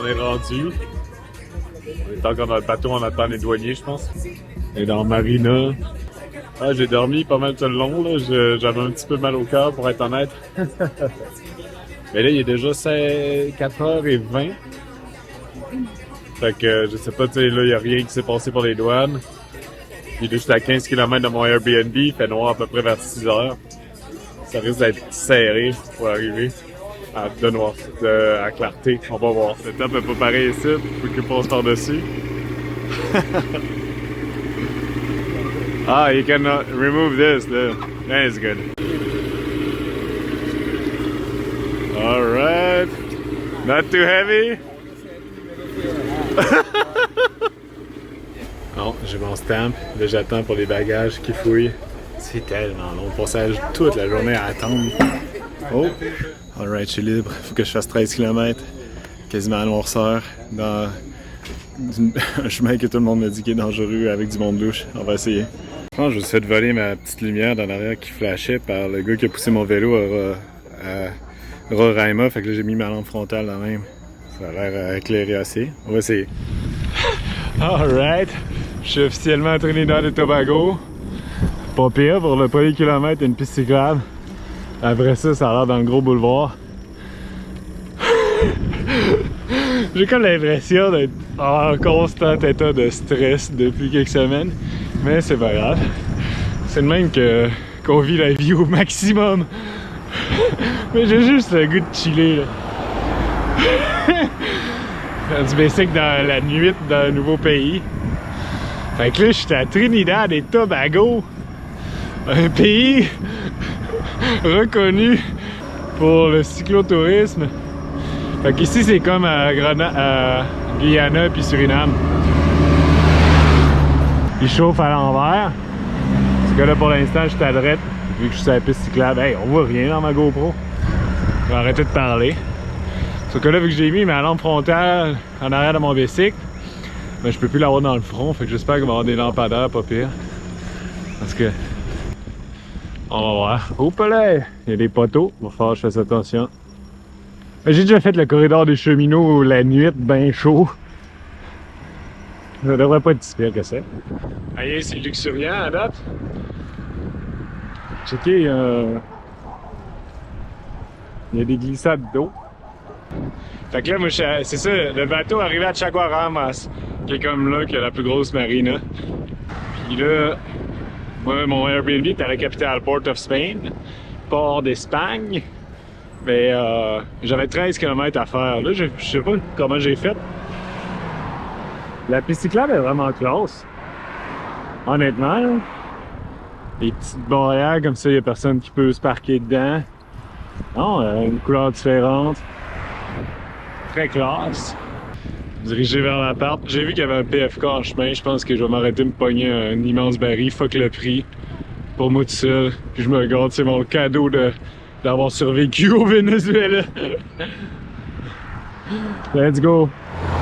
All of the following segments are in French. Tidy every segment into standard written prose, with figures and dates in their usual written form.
est rendu. On est encore dans le bateau, on attend les douaniers, je pense. Et dans Marina. Ah, j'ai dormi pas mal tout le long, là. J'avais un petit peu mal au cœur, pour être honnête. Mais là, il est déjà 4h20. Fait que, je sais pas, tu sais, là, il y a rien qui s'est passé pour les douanes. Il est juste à 15 km de mon Airbnb, il fait noir à peu près vers 6h. Ça risque d'être serré pour arriver à à Clarté. On va voir. Le top est pas pareil ici, faut qu'il passe par-dessus. Ah, you can remove this. That is good. Alright. Not too heavy? Non, j'ai mon stamp. Là, j'attends pour les bagages qui fouillent. C'est tellement long. On passage toute la journée à attendre. Oh! Alright, je suis libre. Faut que je fasse 13 km. Quasiment à noirceur. Dans un chemin que tout le monde me dit qu'il est dangereux avec du monde louche. On va essayer. Je pense que je me suis fait voler ma petite lumière dans l'arrière qui flashait par le gars qui a poussé mon vélo à Roraima. Fait que là, j'ai mis ma lampe frontale dans même. Ça a l'air éclairé assez. On va essayer. Alright. Je suis officiellement à Trinidad et Tobago. Pas pire, pour le premier kilomètre, une piste cyclable. Après ça, ça a l'air dans le gros boulevard. J'ai comme l'impression d'être en constant état de stress depuis quelques semaines. Mais c'est pas grave. C'est le même qu'on vit la vie au maximum. Mais j'ai juste le goût de chiller, là. Faire du basic dans la nuit dans un nouveau pays. Fait que là, j'étais à Trinidad et Tobago. Un pays reconnu pour le cyclotourisme. Fait qu'ici, c'est comme à Guyana puis Suriname. Il chauffe à l'envers. Parce que là, pour l'instant, je suis à droite. Vu que je suis sur la piste cyclable. Hey, on voit rien dans ma GoPro. Je vais arrêter de parler. Sauf que là, vu que j'ai mis ma lampe frontale en arrière de mon bicycle, ben, je peux plus l'avoir dans le front. Fait que j'espère qu'il va y avoir des lampadaires, pas pire. Parce que... on va voir. Oups là! Il y a des poteaux. Il va falloir que je fasse attention. J'ai déjà fait le corridor des cheminots la nuit, ben chaud. Ça devrait pas être si pire que ça. Aïe, c'est luxuriant à date. Checkez, il y a des glissades d'eau. Fait que là, moi, c'est ça, le bateau arrivé à Chaguaramas, qui est comme là, qui est la plus grosse marina. Puis là, moi, mon Airbnb est à la capitale Port of Spain, port d'Espagne. Mais j'avais 13 km à faire. Là, je sais pas comment j'ai fait. La piste cyclable est vraiment classe. Honnêtement, là. Les petites barrières comme ça, il n'y a personne qui peut se parquer dedans. Non, une couleur différente. Très classe. Dirigé vers l'appart. J'ai vu qu'il y avait un PFK en chemin. Je pense que je vais m'arrêter de me pogner un immense baril. Fuck le prix. Pour moi tout seul. Puis je me regarde, c'est mon cadeau d'avoir survécu au Venezuela. Let's go.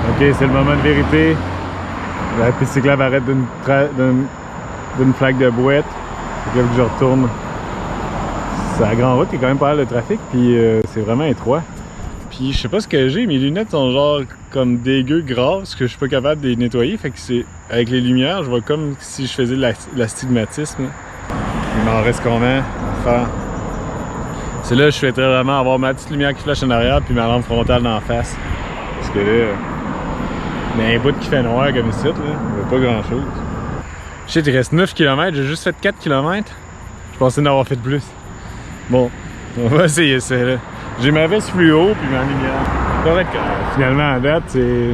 Ok, c'est le moment de vérité. La piste cyclable arrête d'une flaque de boîte. Fait que je retourne. C'est la grande route, il y a quand même pas mal de trafic, puis c'est vraiment étroit. Puis je sais pas ce que j'ai, mes lunettes sont genre comme dégueu grasses que je suis pas capable de les nettoyer. Fait que c'est avec les lumières, je vois comme si je faisais de l'astigmatisme. Il m'en reste combien à faire? C'est là que je souhaiterais vraiment avoir ma petite lumière qui flash en arrière puis ma lampe frontale d'en face. Parce que là, il y a un bout qui fait noir comme ici, là. Il n'y a pas grand chose. Shit, il reste 9 km, j'ai juste fait 4 km. Je pensais en avoir fait plus. Bon, on va essayer ça là. J'ai ma veste fluo puis ma lumière. Ça va être correct. Finalement, à date, c'est...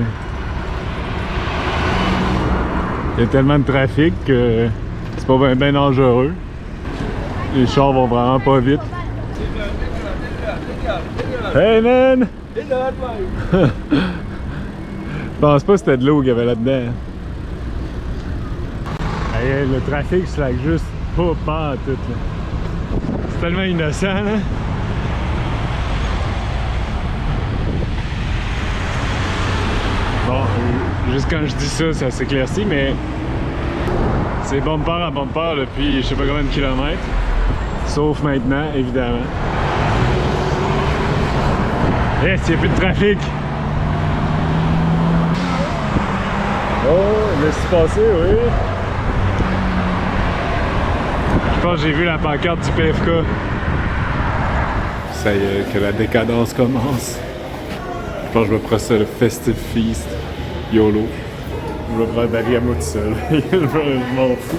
il y a tellement de trafic que c'est pas bien dangereux. Les chars vont vraiment pas vite. Hey man! Je pense pas que c'était de l'eau qu'il y avait là-dedans. Hey, le trafic slack juste pas en tout là. C'est tellement innocent là. Bon, juste quand je dis ça, ça s'éclaircit, mais c'est bumper à bumper depuis je sais pas combien de kilomètres. Sauf maintenant, évidemment. Yes, il n'y a plus de trafic. Oh, laisse passer, oui. Je pense que j'ai vu la pancarte du PFK. Ça y est, que la décadence commence. Je pense que je me prends ça le Festive Feast. YOLO. Je vais prendre Barry à moi tout seul. Je m'en fous.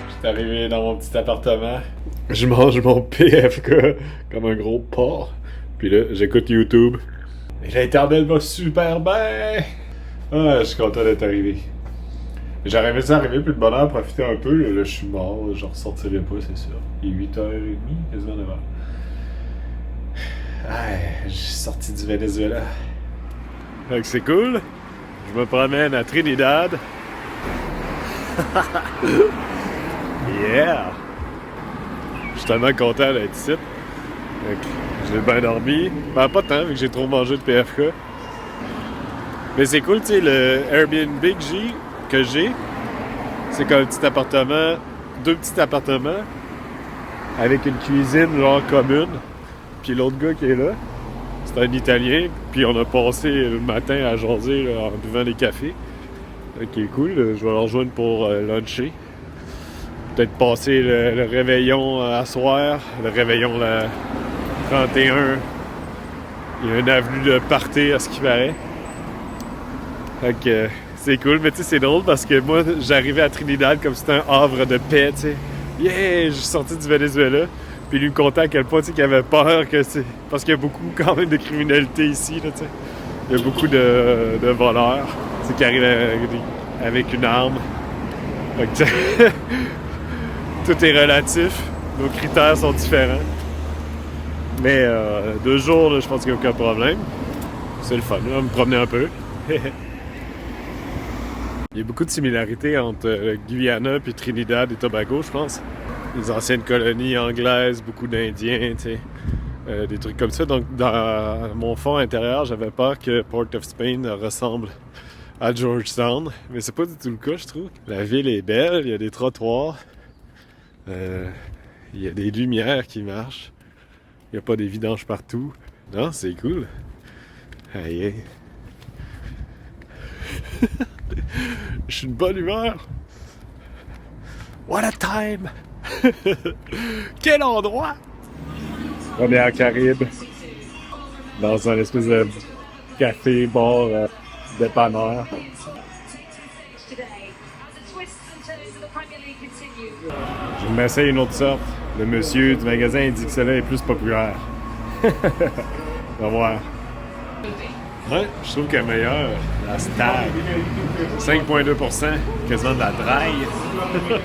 J'étais arrivé dans mon petit appartement. Je mange mon PFK comme un gros porc. Puis là, j'écoute YouTube. Et l'internet va super bien! Ah, je suis content d'être arrivé. J'aurais aimé ça arriver plus de bonheur, profiter un peu. Là, je suis mort, je ressortirai pas, c'est sûr. Il est 8h30, quasiment 9h. Ah, j'ai sorti du Venezuela. Donc c'est cool. Je me promène à Trinidad. Yeah! Je suis tellement content d'être ici. J'ai bien dormi. Ben, pas tant, vu que j'ai trop mangé de PFK. Mais c'est cool, tu sais, le Airbnb que j'ai, c'est comme un petit appartement, 2 petits appartements, avec une cuisine genre commune. Puis l'autre gars qui est là, c'est un Italien. Puis on a passé le matin à jaser là, en buvant des cafés. Qui est cool. Je vais le rejoindre pour luncher. Peut-être passer le réveillon à soir, le réveillon le 31. Il y a une avenue de party à ce qui paraît. Fait que c'est cool, mais tu sais, c'est drôle parce que moi, j'arrivais à Trinidad comme si c'était un havre de paix, tu sais. Yeah! Je suis sorti du Venezuela. Puis lui me contait à quel point, tu sais, qu'il avait peur que c'est... Parce qu'il y a beaucoup, quand même, de criminalité ici, là, tu sais. Il y a beaucoup de voleurs, tu sais, qui arrivent avec une arme. Fait que, tu sais, tout est relatif. Nos critères sont différents. Mais 2 jours, là, je pense qu'il n'y a aucun problème. C'est le fun, là, me promener un peu. Il y a beaucoup de similarités entre Guyana et Trinidad et Tobago, je pense. Les anciennes colonies anglaises, beaucoup d'Indiens, tu sais. Des trucs comme ça. Donc, dans mon fond intérieur, j'avais peur que Port of Spain ressemble à Georgetown. Mais c'est pas du tout le cas, je trouve. La ville est belle, il y a des trottoirs. Il y a des lumières qui marchent. Il n'y a pas des vidanges partout. Non, c'est cool. Aïe. Je suis de bonne humeur. What a time! Quel endroit! Première Caraïbe. Dans un espèce de café, bar, dépanneur. Je m'essaye une autre sorte. Le monsieur du magasin dit que celle-là est plus populaire. On va voir. Ouais, je trouve qu'elle est meilleure, la Stag. 5,2%, quasiment de la draille.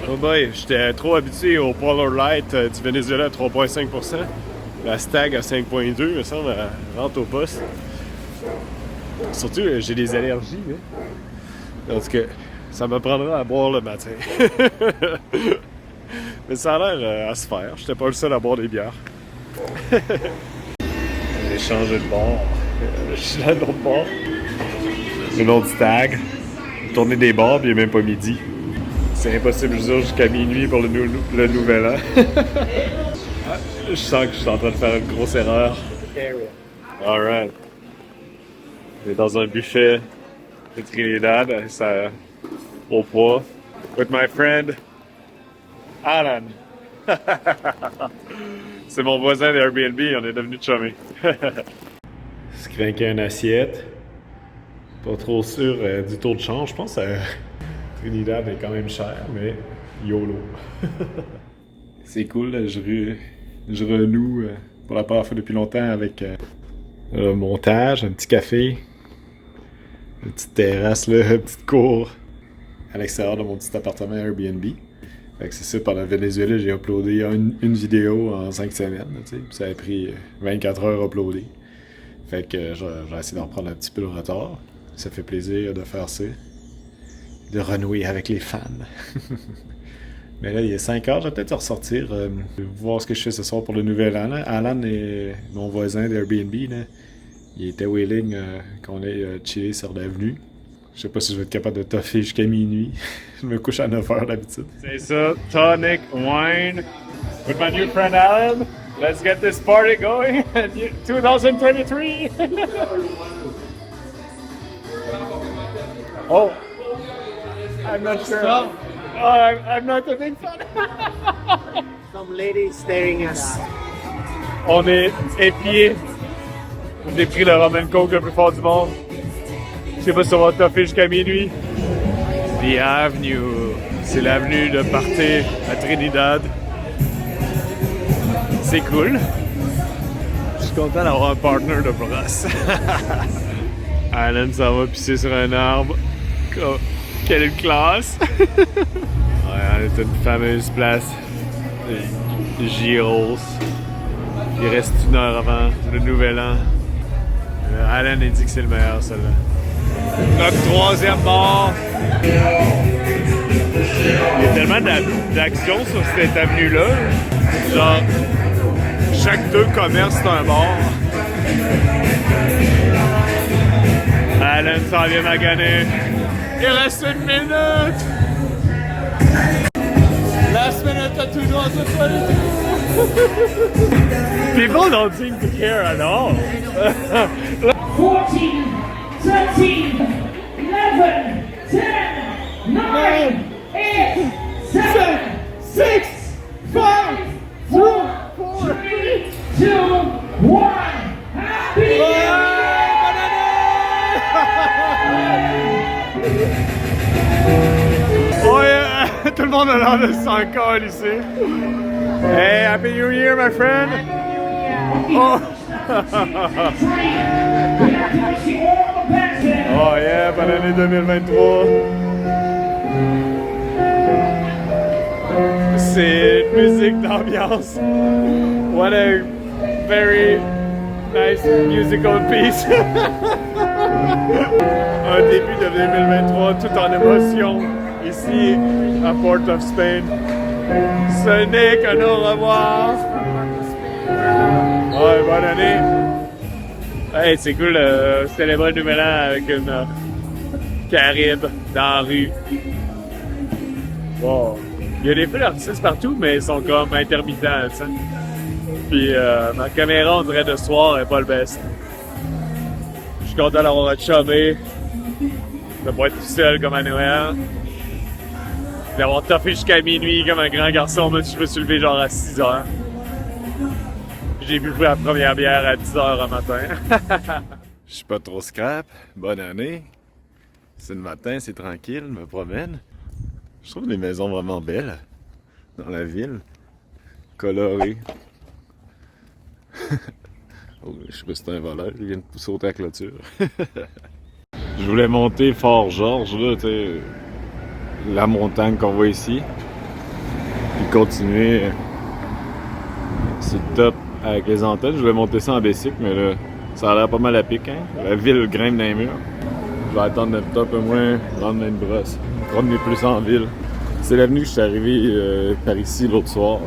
Oh boy, j'étais trop habitué au Polar Light du Venezuela à 3,5%. La Stag à 5,2%, il me semble, elle rentre au poste. Surtout, j'ai des allergies. Hein. En tout cas, ça me prendra à boire le matin. Mais ça a l'air à se faire. J'étais pas le seul à boire des bières. J'ai changé de bord. Je suis à l'autre bord. Une autre Stag. J'ai tourné des bords, puis il n'est même pas midi. C'est impossible, je dure jusqu'à minuit pour le nouvel an. Je sens que je suis en train de faire une grosse erreur. Alright. On est dans un buffet de Trinidad, ça, au poids. With my friend Alan. C'est mon voisin d'Airbnb, on est devenus chumés. Se craquer une assiette. Pas trop sûr du taux de change. Je pense que Trinidad est quand même cher, mais YOLO. C'est cool, là, je renoue pour la première fois depuis longtemps avec le montage, un petit café, une petite terrasse, là, une petite cour à l'extérieur de mon petit appartement Airbnb. Fait que c'est ça, pendant le Venezuela, j'ai uploadé une vidéo en 5 semaines. T'sais. Ça a pris 24 heures à uploader. Fait que j'ai essayé d'en prendre un petit peu le retard. Ça fait plaisir de faire ça. De renouer avec les fans. Mais là, il est 5 heures, je vais peut-être ressortir, voir ce que je fais ce soir pour le nouvel an. Là. Alan est mon voisin d'Airbnb. Là. Il était willing qu'on ait chillé sur l'avenue. Je sais pas si je vais être capable de toffer jusqu'à minuit. Je me couche à 9 heures d'habitude. C'est ça, tonic wine with my new friend Alan. Let's get this party going in 2023. Oh, I'm not sure. Oh, I'm not a big fan. Some ladies staring at us. On est épiés. J'ai pris le rum and coke le plus fort du monde. Je sais pas si on va toffer jusqu'à minuit. The Avenue. C'est l'avenue de party à Trinidad. C'est cool. Je suis content d'avoir un partner de brosse. Alan s'en va pisser sur un arbre. Oh, quelle classe! Ouais, on est à une fameuse place de Gyros. Il reste 1 heure avant le nouvel an. Alan a dit que c'est le meilleur, celui-là. Notre 3e bar. Il y a tellement d'action sur cette avenue-là. Genre, chaque 2 commerces, c'est un bar. Alan s'en vient maganer. Il reste 1 minute! Last minute of 2022! People don't seem to care at all. 14, 13, 11, 10, 9, 8, 7, 6, 5, 4, 3, 2, 1. Happy New Year! Oh yeah! Tout le monde a l'air de s'en coller. Hey, Happy New Year, my friend! Oh! Oh yeah, bonne année 2023! C'est une musique d'ambiance. What a very nice musical piece. Un début de 2023 tout en émotion ici à Port of Spain. Ce n'est qu'un au revoir. Ouais, bonne année. Hey, c'est cool de célébrer le nouvel an avec une Caribe dans la rue. Wow. Il y a des feux d'artifice partout, mais ils sont comme intermittents, tu sais. Puis ma caméra, on dirait de soir, est pas le best. Je suis content d'avoir un chumé, de pas être tout seul comme à Noël, d'avoir toffé jusqu'à minuit comme un grand garçon, même si je me suis levé genre à 6 heures. J'ai bu la première bière à 10 heures le matin. Je suis pas trop scrap, bonne année. C'est le matin, c'est tranquille, je me promène. Je trouve les maisons vraiment belles dans la ville, colorées. Oh, je sais pas si c'est un voleur, il vient de sauter à la clôture. Je voulais monter Fort Georges, là, tu sais, la montagne qu'on voit ici. Puis continuer sur le top avec les antennes. Je voulais monter ça en bicycle, mais là, ça a l'air pas mal à pic, hein. La ville grimpe dans les murs. Je vais attendre le top au moins, rendre une brosse. Promener plus en ville. C'est l'avenue que je suis arrivé par ici l'autre soir.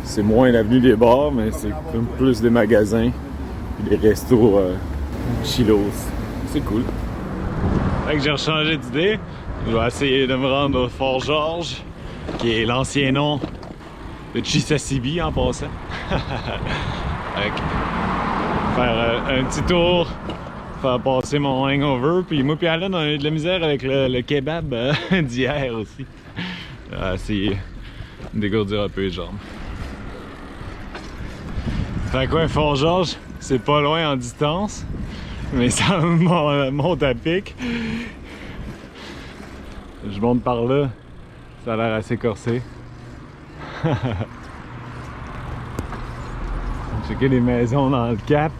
C'est moins l'avenue des bars, mais c'est comme plus des magasins et des restos chillos. C'est cool. Fait que j'ai rechangé d'idée. Je vais essayer de me rendre au Fort Georges, qui est l'ancien nom de Chisasibi en passant. Faire un petit tour, faire passer mon hangover. Puis moi et Alan, on a eu de la misère avec le kebab d'hier aussi. Essayer de dégourdir un peu les jambes. Fait quoi, Fort Georges, c'est pas loin en distance, mais ça monte à pic. Je monte par là, ça a l'air assez corsé. Checker les maisons dans le cap.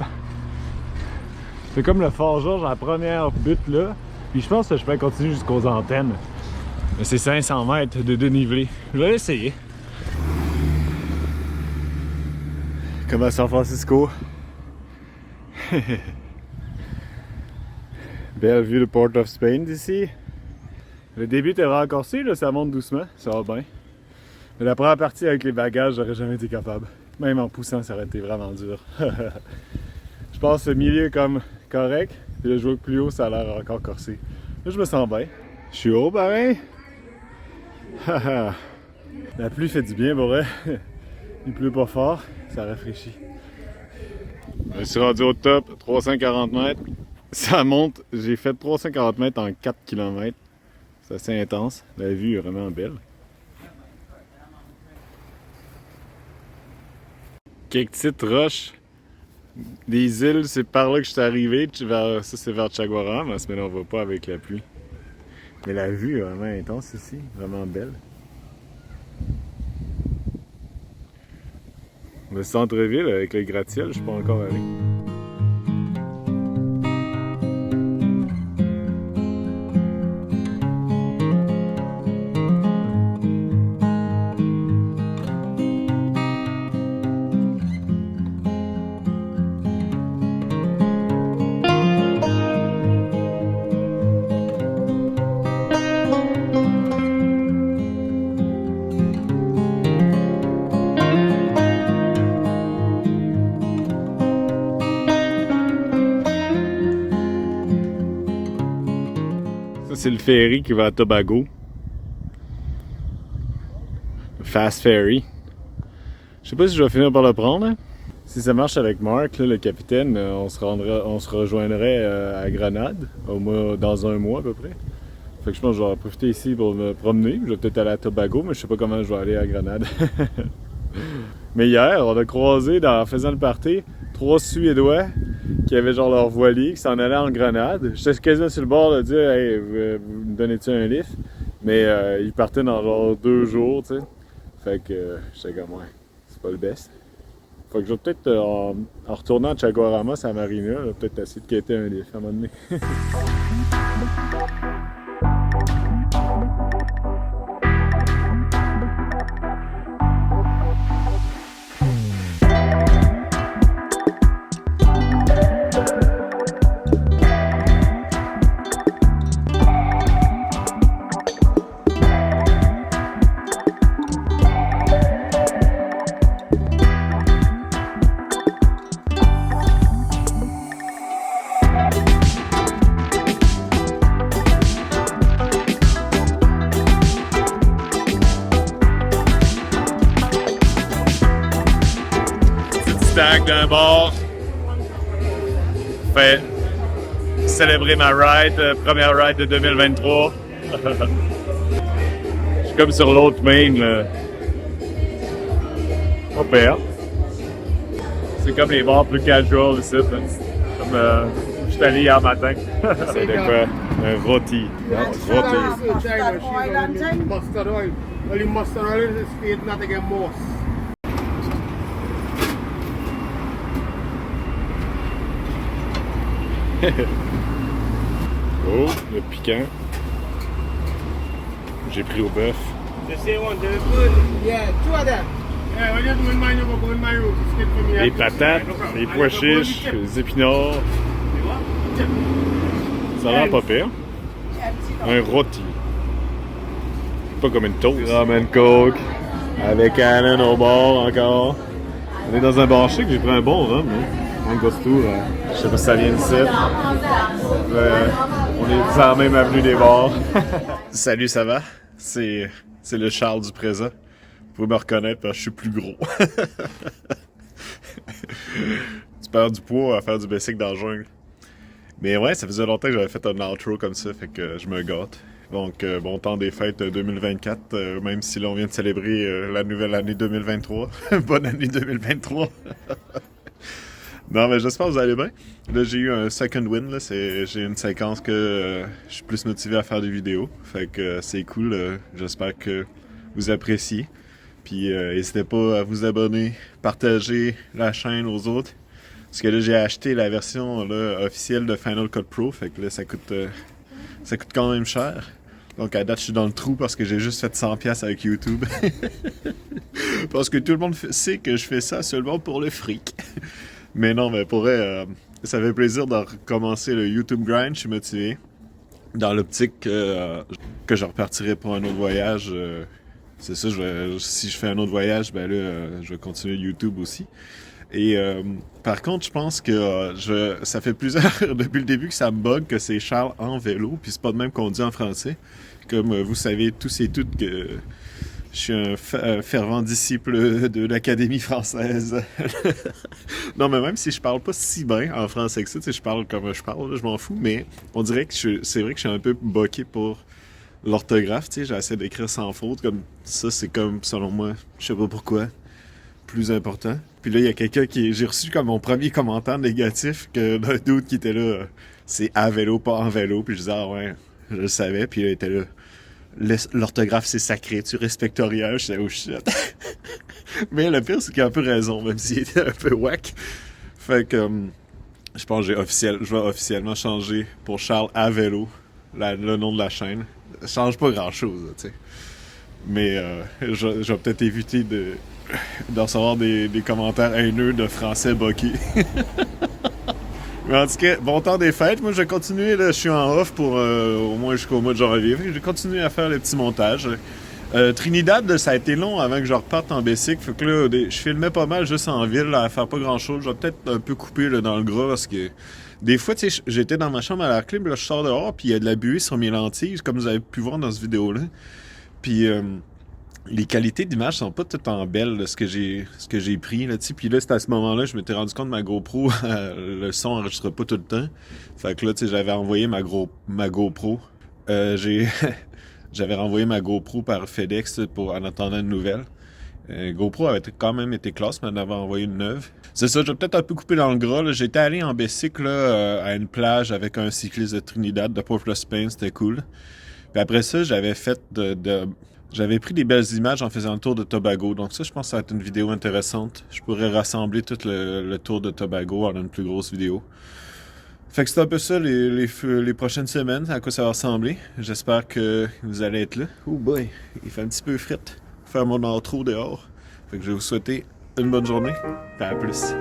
C'est comme le Fort Georges, la première butte là. Puis je pense que je peux continuer jusqu'aux antennes. Mais c'est 500 mètres de dénivelé. Je vais l'essayer. Comme à San Francisco. Belle vue de Port of Spain d'ici. Le début était rencorsé, là, ça monte doucement, ça va bien. Mais la première partie avec les bagages, j'aurais jamais été capable. Même en poussant, ça aurait été vraiment dur. Je pense que le milieu est comme correct. Puis le joueur plus haut, ça a l'air encore corsé. Là, je me sens bien. Je suis haut, pareil. La pluie fait du bien, pour vrai. Il pleut pas fort, ça rafraîchit. Je suis rendu au top, 340 mètres. Ça monte, j'ai fait 340 mètres en 4 km. C'est assez intense. La vue est vraiment belle. Quelques petites roches. Des îles, c'est par là que je suis arrivé. Ça, c'est vers Chaguaram. Mais là, on va pas avec la pluie. Mais la vue est vraiment intense ici. Vraiment belle. Le centre-ville avec le gratte-ciel, je suis pas encore allé. C'est le ferry qui va à Tobago. Le Fast Ferry. Je sais pas si je vais finir par le prendre. Hein. Si ça marche avec Mark, là, le capitaine, on se rejoindrait à Grenade dans un mois à peu près. Fait que je pense que je vais en profiter ici pour me promener. Je vais peut-être aller à Tobago, mais je sais pas comment je vais aller à Grenade. Mais hier, on a croisé, en faisant le party, 3 Suédois qui avaient genre leur voilier, qui s'en allaient en Grenade. J'étais quasiment sur le bord de dire « Hey, vous me donnez-tu un lift? » Mais ils partaient dans genre 2 jours, tu sais. Fait que j'étais comme « Ouais, c'est pas le best. » Fait que je vais peut-être, en retournant à Chaguarama, à Marina, peut-être essayer de quitter un lift à un moment donné. Stack d'un bord. Fait célébrer ma ride, première ride de 2023. Je suis comme sur l'autre main. Pas pire. C'est comme les bars plus casual ici. Comme je suis allé hier matin. C'est de quoi? Un rôti. Rôti. Mustard oil. Only mustard oil is feed not again moss. Oh, le piquant. J'ai pris au bœuf. The same one, the good. Yeah, 2 of them. Yeah, when you're doing mine, you go in my room. Skip for me. Les patates, les pois chiches, les épinards. Ça a l'air pas pire. Un rôti. Pas comme une toast. Ramen Coke. Avec Alan au bord encore. On est dans un bar chic, j'ai pris un bon rhum. Angostura. Je sais pas si ça vient d'ici. On est sur la même avenue des bars. Salut, ça va? C'est le Charles du présent. Vous pouvez me reconnaître parce que je suis plus gros. Tu perds du poids à faire du basic dans la jungle. Mais ouais, ça faisait longtemps que j'avais fait un outro comme ça, fait que je me gâte. Donc, bon temps des fêtes 2024, même si là on vient de célébrer la nouvelle année 2023. Bonne année 2023! Non, mais j'espère que vous allez bien. Là, j'ai eu un second win. Là. J'ai une séquence que je suis plus motivé à faire des vidéos. Fait que c'est cool. J'espère que vous appréciez. Puis, n'hésitez pas à vous abonner, partager la chaîne aux autres. Parce que là, j'ai acheté la version là, officielle de Final Cut Pro. Fait que là, ça coûte quand même cher. Donc, à date, je suis dans le trou parce que j'ai juste fait 100$ avec YouTube. Parce que tout le monde sait que je fais ça seulement pour le fric. Mais non, mais pour vrai, ça fait plaisir de recommencer le YouTube grind. Je suis motivé. Dans l'optique que je repartirai pour un autre voyage c'est ça, si je fais un autre voyage, ben là, je vais continuer YouTube aussi. Et par contre, je pense que ça fait plusieurs depuis le début que ça me bug que c'est Charles en vélo, puis c'est pas de même qu'on dit en français. Comme vous savez tous et toutes que je suis un fervent disciple de l'Académie française. Non, mais même si je parle pas si bien en français que ça, tu sais, je parle comme je parle, là, je m'en fous, mais on dirait que c'est vrai que je suis un peu boqué pour l'orthographe, tu sais, j'essaie d'écrire sans faute, comme ça, c'est comme, selon moi, je sais pas pourquoi, plus important. Puis là, il y a quelqu'un j'ai reçu comme mon premier commentaire négatif que d'un doute qui était là, c'est à vélo, pas en vélo, puis je disais, ah ouais, je le savais, puis là, il était là, l'orthographe c'est sacré, tu respectes rien, je disais, oh shit. Mais le pire, c'est qu'il a un peu raison, même s'il était un peu whack. Fait que, je pense que je vais officiellement changer pour Charles à vélo, le nom de la chaîne. Ça change pas grand-chose, tu sais. Mais je vais peut-être éviter de recevoir des commentaires haineux de français boqués. Mais en tout cas, bon temps des fêtes. Moi, je vais continuer, là, je suis en off pour au moins jusqu'au mois de janvier. Je vais continuer à faire les petits montages. Trinidad, ça a été long avant que je reparte en bicycle. Fait que là, je filmais pas mal juste en ville, là, à faire pas grand-chose. Je vais peut-être un peu couper là, dans le gras parce que des fois, tu sais, j'étais dans ma chambre à l'air clim, là, je sors dehors, puis il y a de la buée sur mes lentilles, comme vous avez pu voir dans cette vidéo-là. Puis les qualités d'image sont pas tout le temps belles, là, ce que j'ai pris, là, tu sais. Puis là, c'était à ce moment-là, je m'étais rendu compte que ma GoPro, le son enregistrait pas tout le temps. Fait que là, tu sais, j'avais envoyé ma GoPro. J'avais renvoyé ma GoPro par FedEx en attendant une nouvelle. GoPro avait quand même été classe, mais on avait envoyé une neuve. C'est ça, je vais peut-être un peu couper dans le gras. J'étais allé en bicycle à une plage avec un cycliste de Trinidad, de Port-au-Prince, c'était cool. Puis après ça, j'avais pris des belles images en faisant le tour de Tobago. Donc ça, je pense que ça va être une vidéo intéressante. Je pourrais rassembler tout le tour de Tobago en une plus grosse vidéo. Fait que c'est un peu ça les prochaines semaines, à quoi ça va ressembler. J'espère que vous allez être là. Oh boy, il fait un petit peu frette. Faire mon outro dehors. Fait que je vais vous souhaiter une bonne journée. À plus.